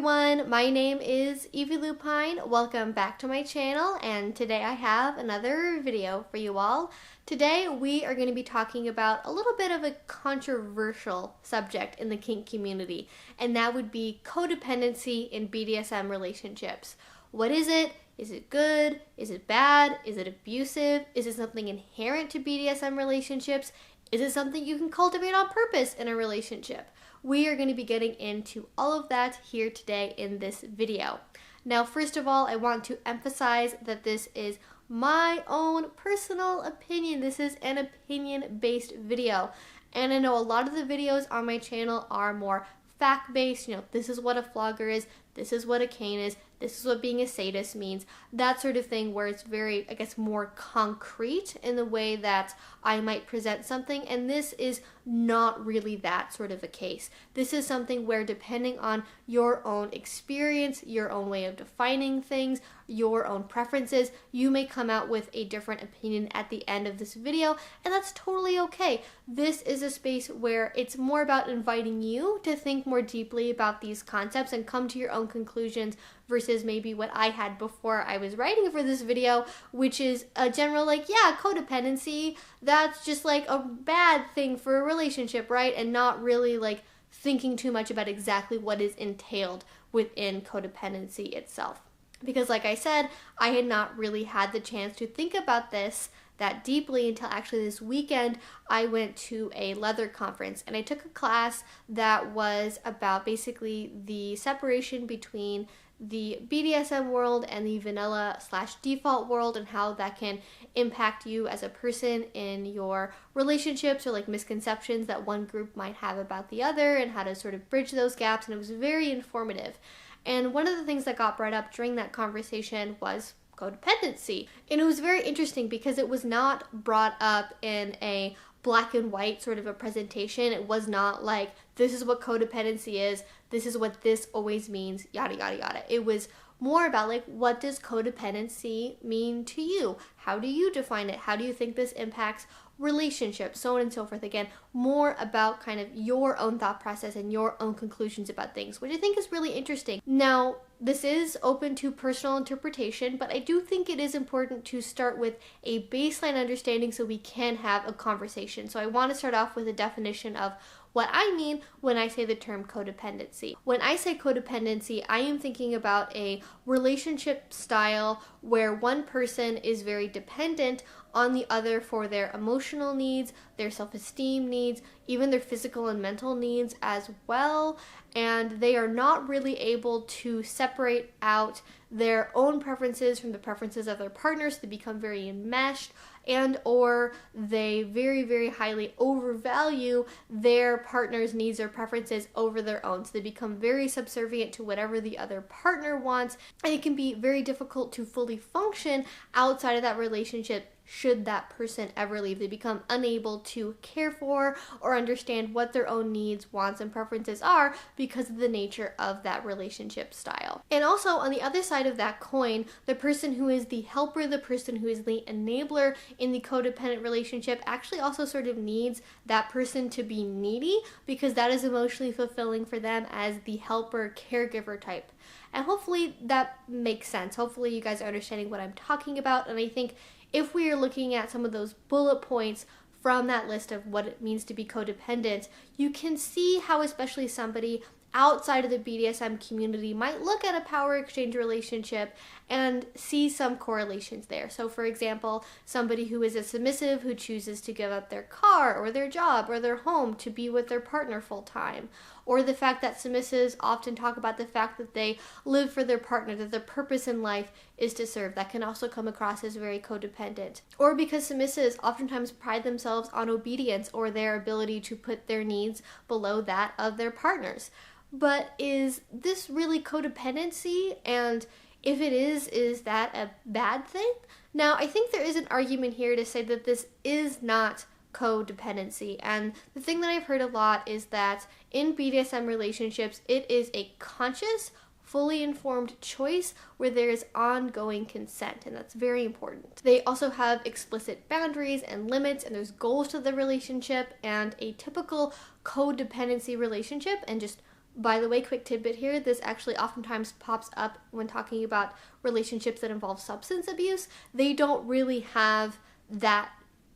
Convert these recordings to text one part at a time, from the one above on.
everyone, my name is Evie Lupine. Welcome back to my channel, and today I have another video for you all. Today we are going to be talking about a little bit of a controversial subject in the kink community, and that would be codependency in BDSM relationships. What is it? Is it good? Is it bad? Is it abusive? Is it something inherent to BDSM relationships? Is it something you can cultivate on purpose in a relationship? We are going to be getting into all of that here today in this video. Now, first of all, I want to emphasize that this is my own personal opinion. This is an opinion-based video. And I know a lot of the videos on my channel are more fact-based. This is what a flogger is, this is what a cane is, this is what being a sadist means, that sort of thing, where it's very, I guess, more concrete in the way that I might present something, and this is not really that sort of a case. This is something where, depending on your own experience, your own way of defining things, your own preferences, you may come out with a different opinion at the end of this video, and that's totally okay. This is a space where it's more about inviting you to think more deeply about these concepts and come to your own conclusions versus maybe what I had before I was writing for this video, which is a general codependency, that's just like a bad thing for a relationship, right? And not really like thinking too much about exactly what is entailed within codependency itself. Because like I said, I had not really had the chance to think about this that deeply until actually this weekend. I went to a leather conference and I took a class that was about basically the separation between the BDSM world and the vanilla/default world, and how that can impact you as a person in your relationships, or like misconceptions that one group might have about the other, and how to sort of bridge those gaps. And it was very informative. And one of the things that got brought up during that conversation was codependency. And it was very interesting because it was not brought up in a black and white sort of a presentation. It was not like, this is what codependency is, this is what this always means, yada yada yada. It was more about like, what does codependency mean to you? How do you define it? How do you think this impacts relationships, so on and so forth. Again, more about kind of your own thought process and your own conclusions about things, which I think is really interesting. Now, this is open to personal interpretation, but I do think it is important to start with a baseline understanding so we can have a conversation. So I want to start off with a definition of what I mean when I say the term codependency. When I say codependency, I am thinking about a relationship style where one person is very dependent on the other for their emotional needs, their self-esteem needs, even their physical and mental needs as well, and they are not really able to separate out their own preferences from the preferences of their partners. They become very enmeshed, and or they very, very highly overvalue their partner's needs or preferences over their own. So they become very subservient to whatever the other partner wants, and it can be very difficult to fully function outside of that relationship should that person ever leave. They become unable to care for or understand what their own needs, wants, and preferences are because of the nature of that relationship style. And also, on the other side of that coin, the person who is the helper, the person who is the enabler in the codependent relationship actually also sort of needs that person to be needy, because that is emotionally fulfilling for them as the helper caregiver type. And hopefully that makes sense. Hopefully you guys are understanding what I'm talking about. And I think if we are looking at some of those bullet points from that list of what it means to be codependent, you can see how especially somebody outside of the BDSM community might look at a power exchange relationship and see some correlations there. So for example, somebody who is a submissive who chooses to give up their car or their job or their home to be with their partner full time, or the fact that submissives often talk about the fact that they live for their partner, that their purpose in life is to serve. That can also come across as very codependent. Or because submissives oftentimes pride themselves on obedience or their ability to put their needs below that of their partners. But is this really codependency? And if it is that a bad thing? Now, I think there is an argument here to say that this is not codependency. And the thing that I've heard a lot is that in BDSM relationships, it is a conscious, fully informed choice where there is ongoing consent, and that's very important. They also have explicit boundaries and limits, and there's goals to the relationship, and a typical codependency relationship, and just By the way, quick tidbit here, this actually oftentimes pops up when talking about relationships that involve substance abuse. They don't really have that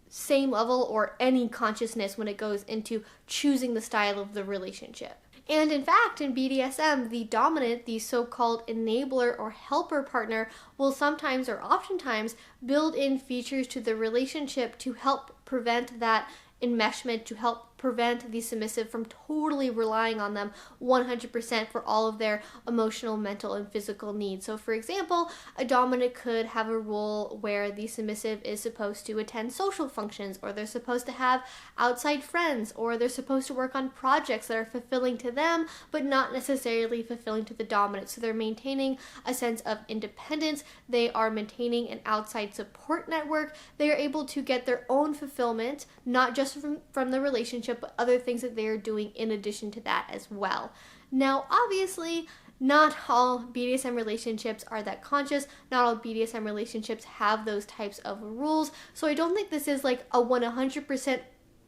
same level or any consciousness when it goes into choosing the style of the relationship. And in fact, in BDSM, the dominant, the so-called enabler or helper partner, will sometimes or oftentimes build in features to the relationship to help prevent that enmeshment, to help prevent the submissive from totally relying on them 100% for all of their emotional, mental, and physical needs. So for example, a dominant could have a role where the submissive is supposed to attend social functions, or they're supposed to have outside friends, or they're supposed to work on projects that are fulfilling to them but not necessarily fulfilling to the dominant. So they're maintaining a sense of independence, they are maintaining an outside support network, they are able to get their own fulfillment, not just from the relationship, but other things that they are doing in addition to that as well. Now, obviously, not all BDSM relationships are that conscious. Not all BDSM relationships have those types of rules. So I don't think this is like a 100%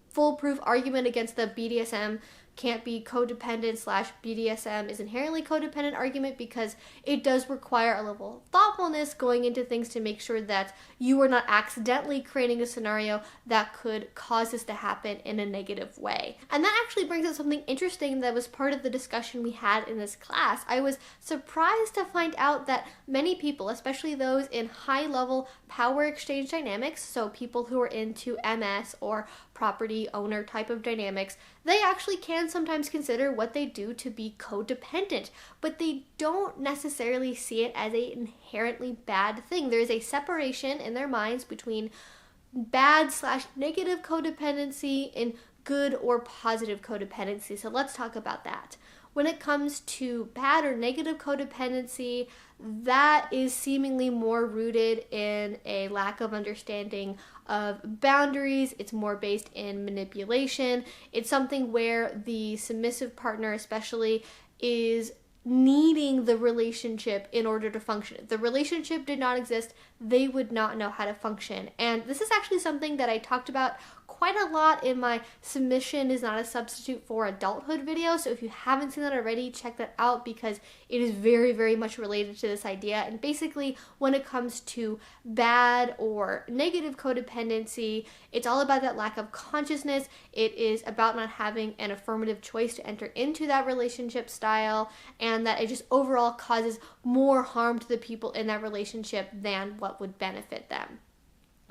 foolproof argument against the BDSM can't be codependent / BDSM is inherently codependent argument, because it does require a level of thoughtfulness going into things to make sure that you are not accidentally creating a scenario that could cause this to happen in a negative way. And that actually brings up something interesting that was part of the discussion we had in this class. I was surprised to find out that many people, especially those in high-level power exchange dynamics, so people who are into MS or property owner type of dynamics, they actually can sometimes consider what they do to be codependent, but they don't necessarily see it as an inherently bad thing. There's a separation in their minds between bad / negative codependency and good or positive codependency. So let's talk about that. When it comes to bad or negative codependency, that is seemingly more rooted in a lack of understanding of boundaries. It's more based in manipulation. It's something where the submissive partner especially is needing the relationship in order to function. If the relationship did not exist, they would not know how to function. And this is actually something that I talked about quite a lot in my Submission is Not a Substitute for Adulthood video. So if you haven't seen that already, check that out, because it is very, very much related to this idea. And basically, when it comes to bad or negative codependency, it's all about that lack of consciousness. It is about not having an affirmative choice to enter into that relationship style, and that it just overall causes more harm to the people in that relationship than what would benefit them.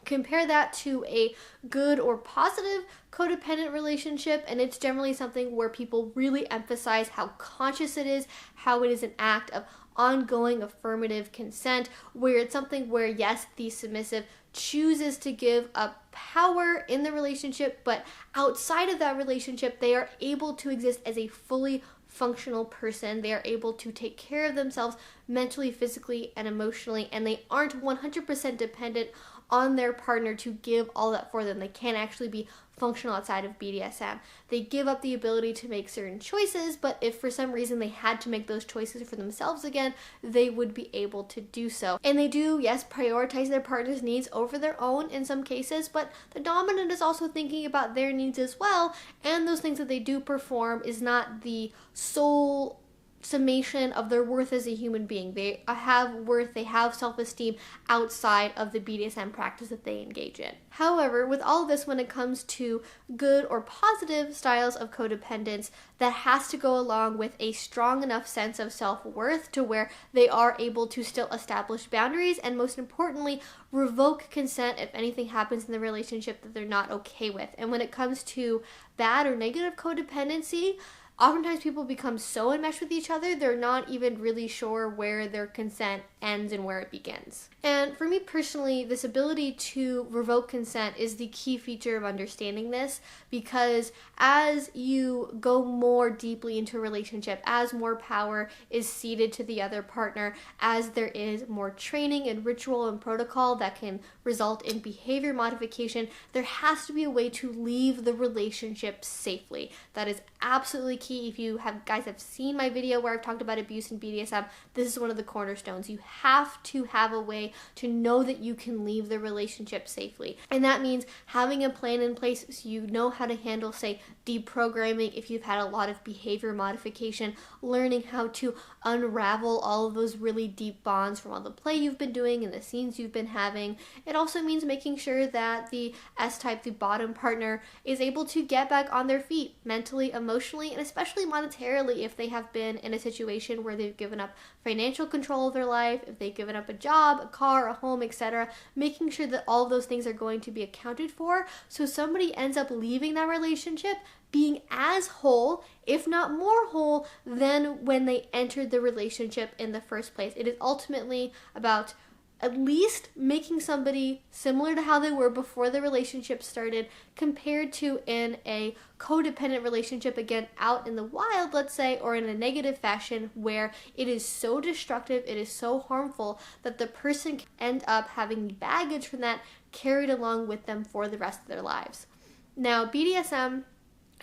Compare that to a good or positive codependent relationship, and it's generally something where people really emphasize how conscious it is, how it is an act of ongoing affirmative consent, where it's something where, yes, the submissive chooses to give up power in the relationship, but outside of that relationship, they are able to exist as a fully functional person. They are able to take care of themselves mentally, physically, and emotionally, and they aren't 100% dependent on their partner to give all that for them. They can't actually be functional outside of BDSM. They give up the ability to make certain choices, but if for some reason they had to make those choices for themselves again, they would be able to do so. And they do, yes, prioritize their partner's needs over their own in some cases, but the dominant is also thinking about their needs as well, and those things that they do perform is not the sole summation of their worth as a human being. They have worth, they have self-esteem outside of the BDSM practice that they engage in. However, with all of this, when it comes to good or positive styles of codependence, that has to go along with a strong enough sense of self-worth to where they are able to still establish boundaries, and most importantly, revoke consent if anything happens in the relationship that they're not okay with. And when it comes to bad or negative codependency, oftentimes people become so enmeshed with each other, they're not even really sure where their consent ends and where it begins. And for me personally, this ability to revoke consent is the key feature of understanding this, because as you go more deeply into a relationship, as more power is ceded to the other partner, as there is more training and ritual and protocol that can result in behavior modification, there has to be a way to leave the relationship safely. That is absolutely key key. If you guys have seen my video where I've talked about abuse in BDSM, this is one of the cornerstones. You have to have a way to know that you can leave the relationship safely. And that means having a plan in place so you know how to handle, say, deprogramming if you've had a lot of behavior modification, learning how to unravel all of those really deep bonds from all the play you've been doing and the scenes you've been having. It also means making sure that the S-type, the bottom partner, is able to get back on their feet mentally, emotionally, and especially monetarily if they have been in a situation where they've given up financial control of their life, if they've given up a job, a car, a home, etc. Making sure that all of those things are going to be accounted for so somebody ends up leaving that relationship being as whole, if not more whole, than when they entered the relationship in the first place. It is ultimately about at least making somebody similar to how they were before the relationship started compared to in a codependent relationship, again, out in the wild, let's say, or in a negative fashion where it is so destructive, it is so harmful that the person can end up having baggage from that carried along with them for the rest of their lives. Now, BDSM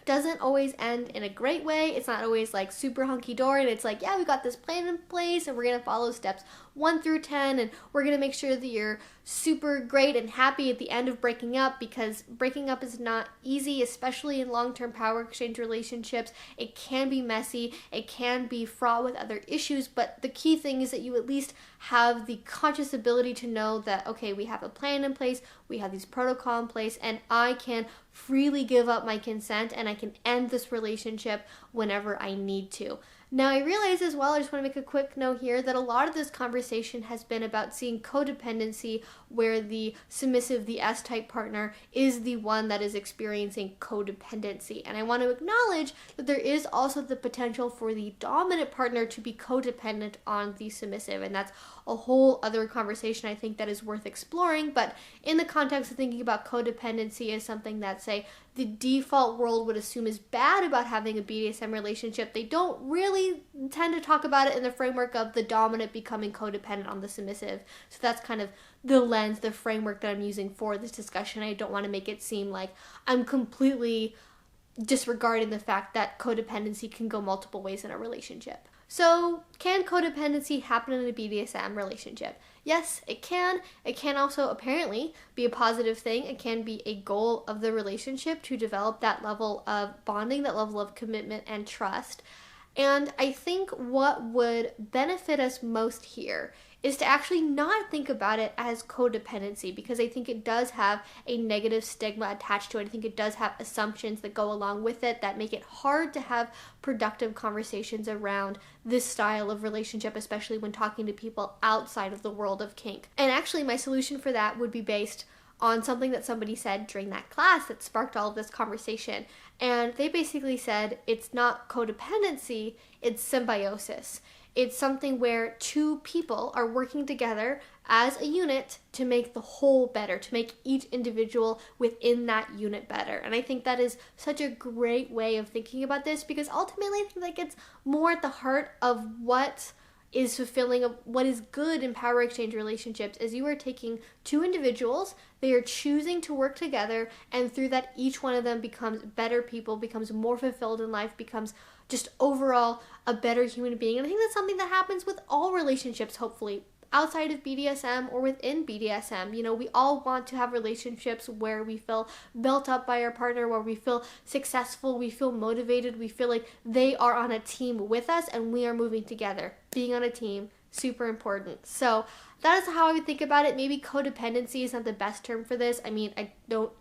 doesn't always end in a great way. It's not always like super hunky-dory and it's like, yeah, we got this plan in place and we're going to follow steps 1 through 10 and we're going to make sure that you're super great and happy at the end of breaking up, because breaking up is not easy, especially in long-term power exchange relationships. It can be messy, it can be fraught with other issues, but the key thing is that you at least have the conscious ability to know that, okay, we have a plan in place, we have these protocol in place, and I can freely give up my consent and I can end this relationship whenever I need to. Now, I realize as well, I just want to make a quick note here, that a lot of this conversation has been about seeing codependency where the submissive, the S-type partner, is the one that is experiencing codependency. And I want to acknowledge that there is also the potential for the dominant partner to be codependent on the submissive. And that's a whole other conversation I think that is worth exploring. But in the context of thinking about codependency as something that, say, the default world would assume is bad about having a BDSM relationship, they don't really tend to talk about it in the framework of the dominant becoming codependent on the submissive. So that's kind of the lens, the framework that I'm using for this discussion. I don't want to make it seem like I'm completely disregarding the fact that codependency can go multiple ways in a relationship. So, can codependency happen in a BDSM relationship? Yes, it can. It can also apparently be a positive thing. It can be a goal of the relationship to develop that level of bonding, that level of commitment and trust. And I think what would benefit us most here is to actually not think about it as codependency, because I think it does have a negative stigma attached to it. I think it does have assumptions that go along with it that make it hard to have productive conversations around this style of relationship, especially when talking to people outside of the world of kink. And actually, my solution for that would be based on something that somebody said during that class that sparked all of this conversation. And they basically said it's not codependency, it's symbiosis. It's something where two people are working together as a unit to make the whole better, to make each individual within that unit better. And I think that is such a great way of thinking about this, because ultimately I think that gets more at the heart of what is fulfilling, of what is good in power exchange relationships, is you are taking two individuals, they are choosing to work together, and through that each one of them becomes better people, becomes more fulfilled in life, becomes just overall a better human being. And I think that's something that happens with all relationships, hopefully, outside of BDSM or within BDSM. You know, we all want to have relationships where we feel built up by our partner, where we feel successful, we feel motivated, we feel like they are on a team with us and we are moving together. Being on a team, super important. So that is how I would think about it. Maybe codependency is not the best term for this. I mean, I don't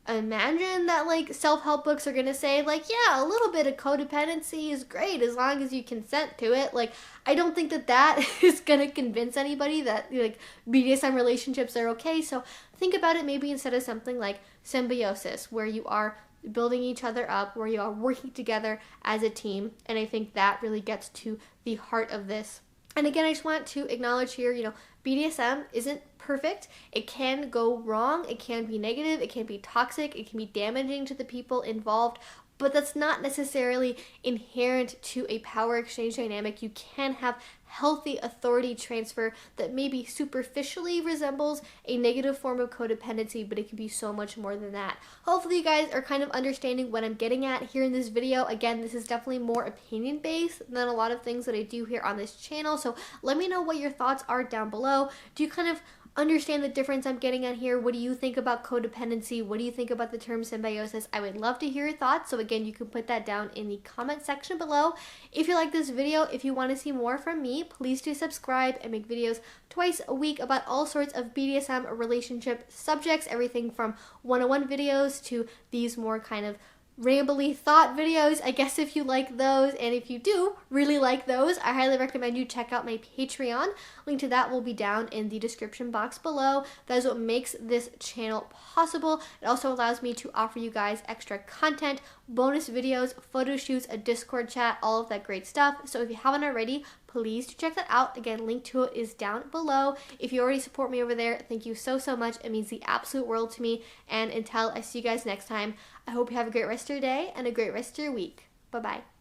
imagine that like self-help books are gonna say like, yeah, a little bit of codependency is great as long as you consent to it. Like, I don't think that that is gonna convince anybody that like BDSM relationships are okay. So think about it maybe instead of something like symbiosis, where you are building each other up, where you are working together as a team. And I think that really gets to the heart of this. And again, I just want to acknowledge here, BDSM isn't perfect. It can go wrong. It can be negative. It can be toxic. It can be damaging to the people involved. but that's not necessarily inherent to a power exchange dynamic. You can have healthy authority transfer that maybe superficially resembles a negative form of codependency, but it can be so much more than that. Hopefully you guys are kind of understanding what I'm getting at here in this video. Again, this is definitely more opinion based than a lot of things that I do here on this channel, so let me know what your thoughts are down below. Do you kind of understand the difference I'm getting at here? What do you think about codependency? What do you think about the term symbiosis? I would love to hear your thoughts, so again, you can put that down in the comment section below. If you like this video, if you want to see more from me, please do subscribe. I make videos twice a week about all sorts of BDSM relationship subjects, everything from one-on-one videos to these more kind of rambly thought videos, I guess, if you like those. And if you do really like those, I highly recommend you check out my Patreon. Link to that will be down in the description box below. That is what makes this channel possible. It also allows me to offer you guys extra content, bonus videos, photo shoots, a Discord chat, all of that great stuff. So if you haven't already, please do check that out. Again, link to it is down below. If you already support me over there, thank you so, so much. It means the absolute world to me. And until I see you guys next time, I hope you have a great rest of your day and a great rest of your week. Bye-bye.